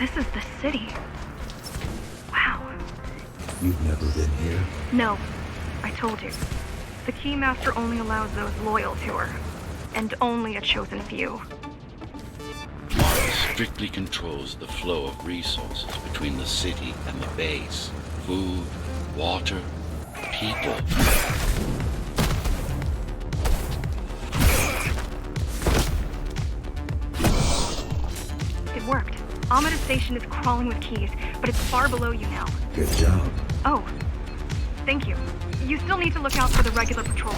this is the city. Wow. You've never been here? No, I told you. The Keymaster only allows those loyal to her, and only a chosen few. Mara strictly controls the flow of resources between the city and the base. Food, water, people. It worked. Amida Station is crawling with keys, but it's far below you now. Good job. Oh, thank you. You still need to look out for the regular patrol.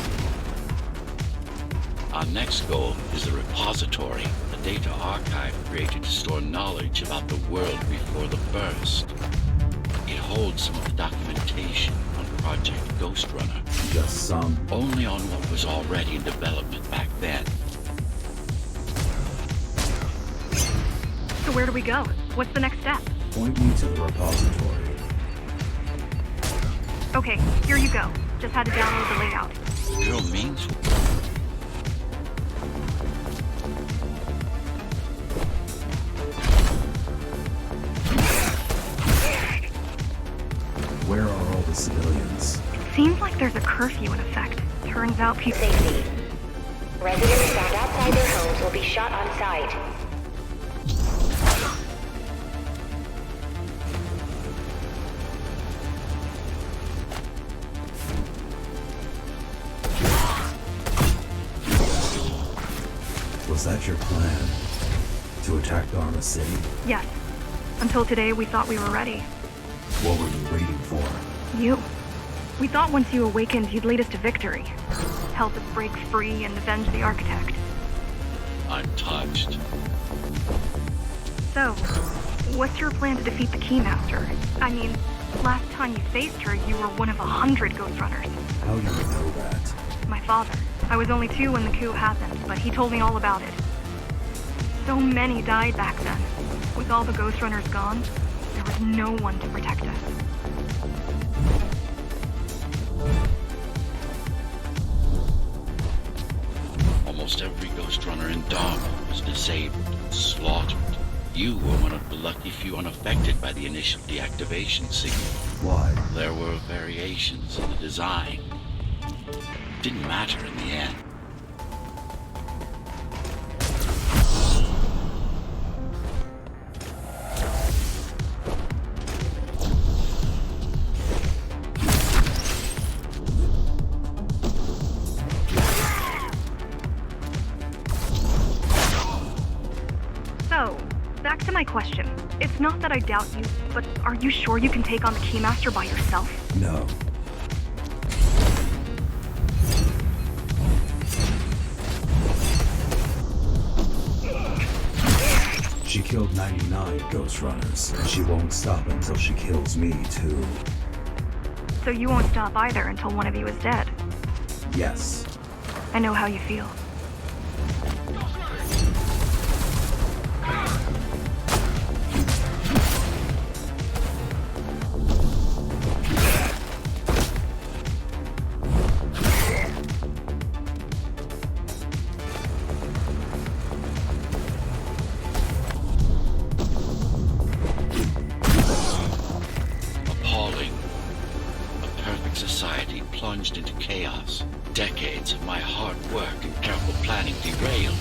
Our next goal is the repository, a data archive created to store knowledge about the world before the burst. It holds some of the documentation on Project GHOSTRUNNER. Just some? Only on what was already in development back then. So where do we go? What's the next step? Point me to the repository. Okay, here you go. Just had to download the layout. Girl means... Where are all the civilians? It seems like there's a curfew in effect. Turns out people... Safety. Residents found outside their homes will be shot on sight. Was that your plan? To attack Dharma City? Yes. Until today, we thought we were ready. What were you waiting for? You. We thought once you awakened, you'd lead us to victory. Help us break free and avenge the Architect. I'm touched. So, what's your plan to defeat the Keymaster? I mean, last time you faced her, you were one of 100 Ghostrunners. How do you know that? My father. I was only 2 when the coup happened, but he told me all about it. So many died back then. With all the Ghostrunners gone, there was no one to protect us. Almost every Ghostrunner in Dharma was disabled, slaughtered. You were one of the lucky few unaffected by the initial deactivation signal. Why? There were variations in the design. Didn't matter in the end. So, back to my question. It's not that I doubt you, but are you sure you can take on the Keymaster by yourself? No. She killed 99 Ghostrunners, and she won't stop until she kills me, too. So you won't stop either until one of you is dead. Yes. I know how you feel. Appalling. A perfect society plunged into chaos. Decades of my hard work and careful planning derailed.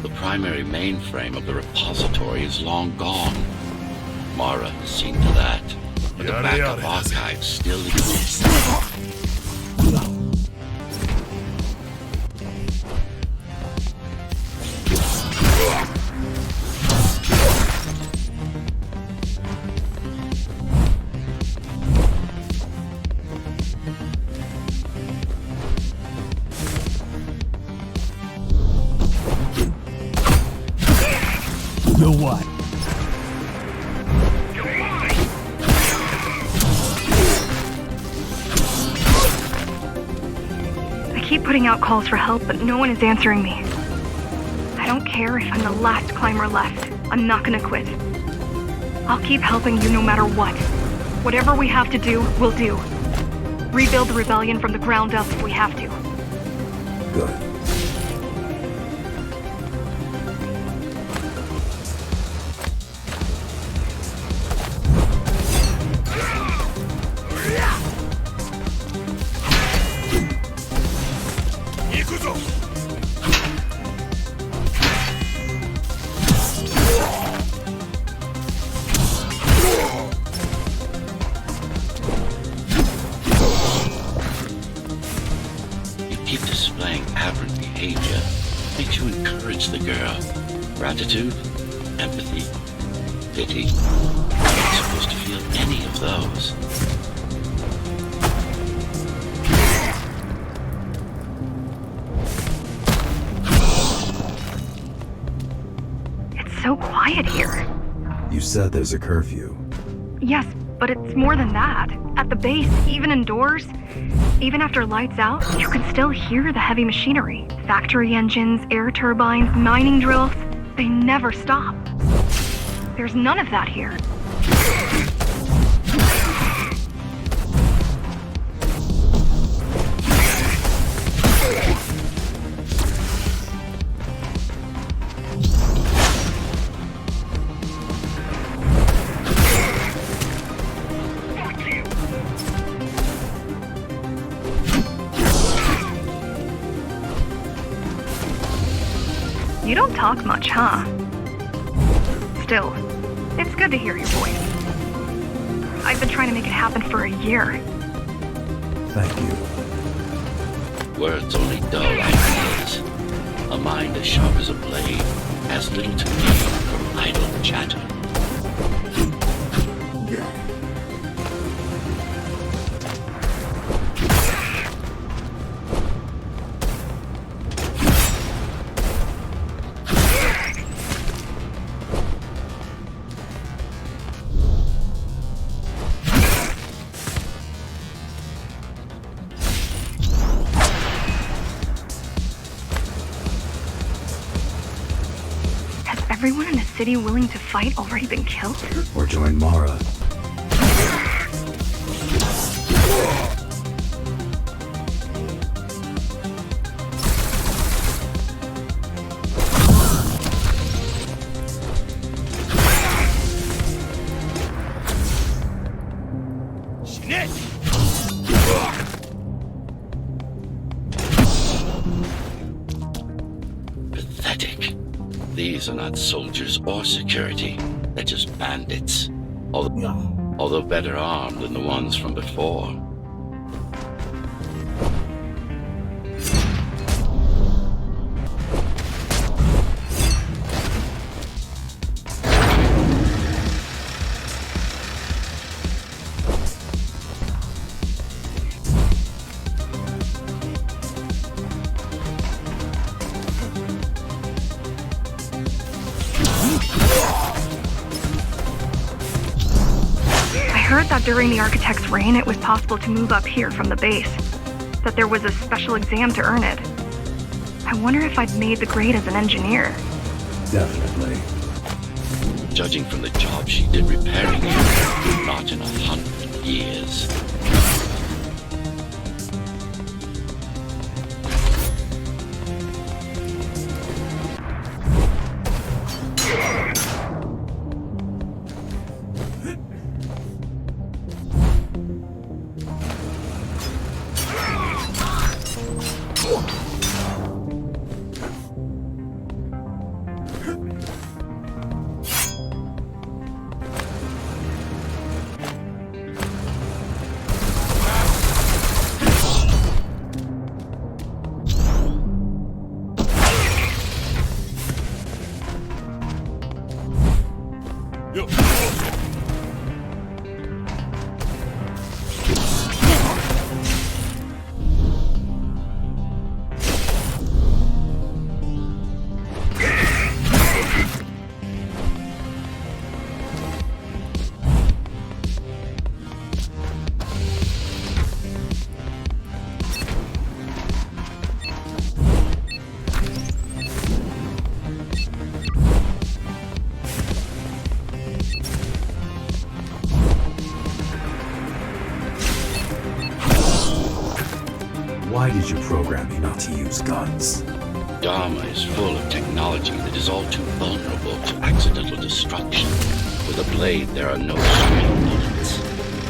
The primary mainframe of the repository is long gone. Mara has seen to that, but the backup archive still exists. You know what? keep putting out calls for help, but no one is answering me. I don't care if I'm the last climber left. I'm not gonna quit. I'll keep helping you no matter what. Whatever we have to do, we'll do. Rebuild the rebellion from the ground up if we have to. Good. Keep displaying aberrant behavior. Makes you encourage the girl. Gratitude, empathy, pity. You're not supposed to feel any of those. It's so quiet here. You said there's a curfew. Yes, but it's more than that. At the base, even indoors, even after lights out, you can still hear the heavy machinery. Factory engines, air turbines, mining drills. They never stop. There's none of that here. You don't talk much, huh? Still, it's good to hear your voice. I've been trying to make it happen for a year. Thank you. Words only dull ideas. A mind as sharp as a blade has little to gain from idle chatter. Everyone in the city willing to fight already been killed? Or join Mara. Pathetic. These are not soldiers or security. They're just bandits. Although better armed than the ones from before. I heard that during the Architect's reign, it was possible to move up here from the base. That there was a special exam to earn it. I wonder if I'd made the grade as an engineer. Definitely. Judging from the job she did repairing you, not in 100 years. Why did you program me not to use guns? Dharma is full of technology that is all too vulnerable to accidental destruction. With a blade, there are no stray bullets,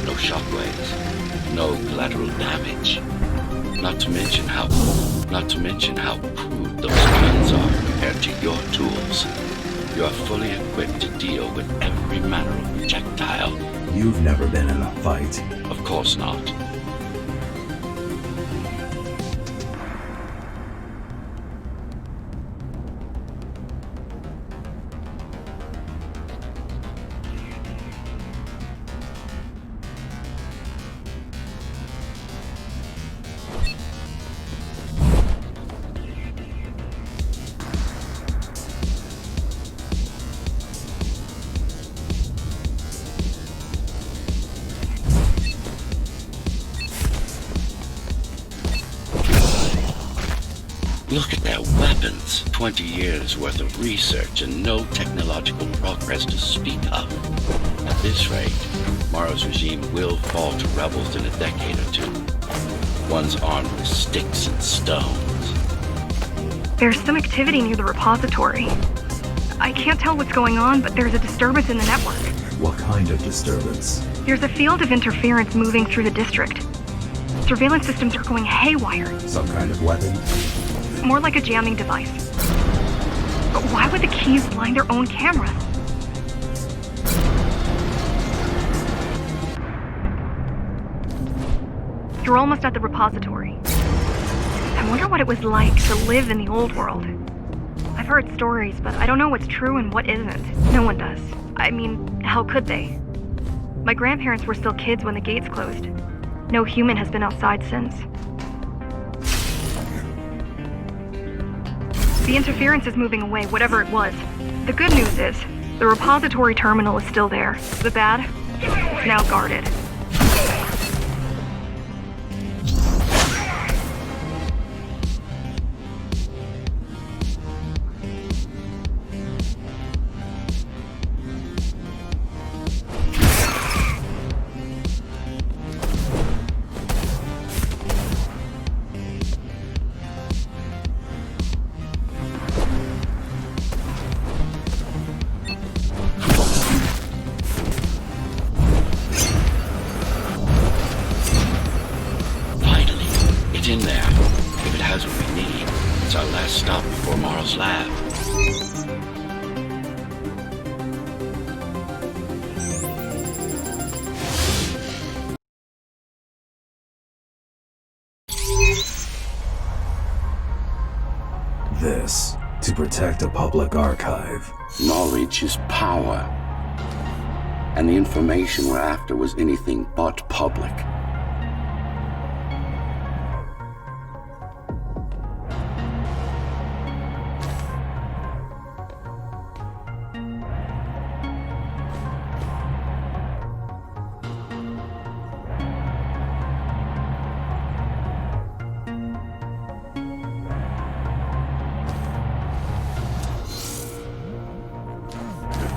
no shockwaves, no collateral damage. Not to mention how crude those guns are compared to your tools. You are fully equipped to deal with every manner of projectile. You've never been in a fight. Of course not. Look at their weapons. 20 years worth of research and no technological progress to speak of. At this rate, Morrow's regime will fall to rebels in a decade or two. One's armed with sticks and stones. There's some activity near the repository. I can't tell what's going on, but there's a disturbance in the network. What kind of disturbance? There's a field of interference moving through the district. Surveillance systems are going haywire. Some kind of weapon? More like a jamming device. But why would the keys blind their own cameras? You're almost at the repository. I wonder what it was like to live in the old world. I've heard stories, but I don't know what's true and what isn't. No one does. I mean, how could they? My grandparents were still kids when the gates closed. No human has been outside since. The interference is moving away, whatever it was. The good news is, the repository terminal is still there. The bad? It's now guarded. In there. If it has what we need, it's our last stop before Morrow's lab. This, to protect a public archive. Knowledge is power. And the information we're after was anything but public.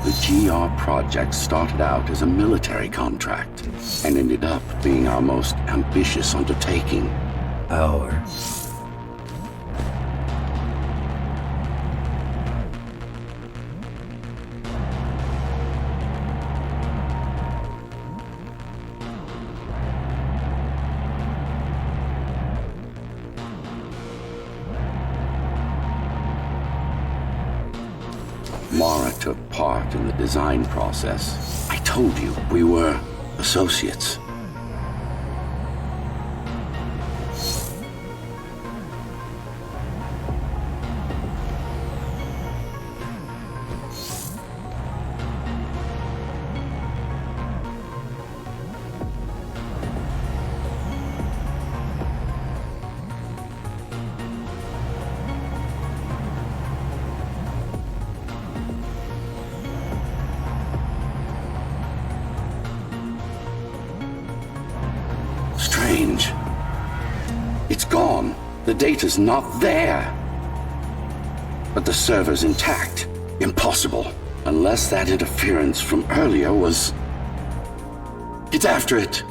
The GR project started out as a military contract and ended up being our most ambitious undertaking. Our. Mara took part in the design process. I told you, we were associates. Strange. It's gone. The data's not there. But the server's intact. Impossible. Unless that interference from earlier was... Get after it!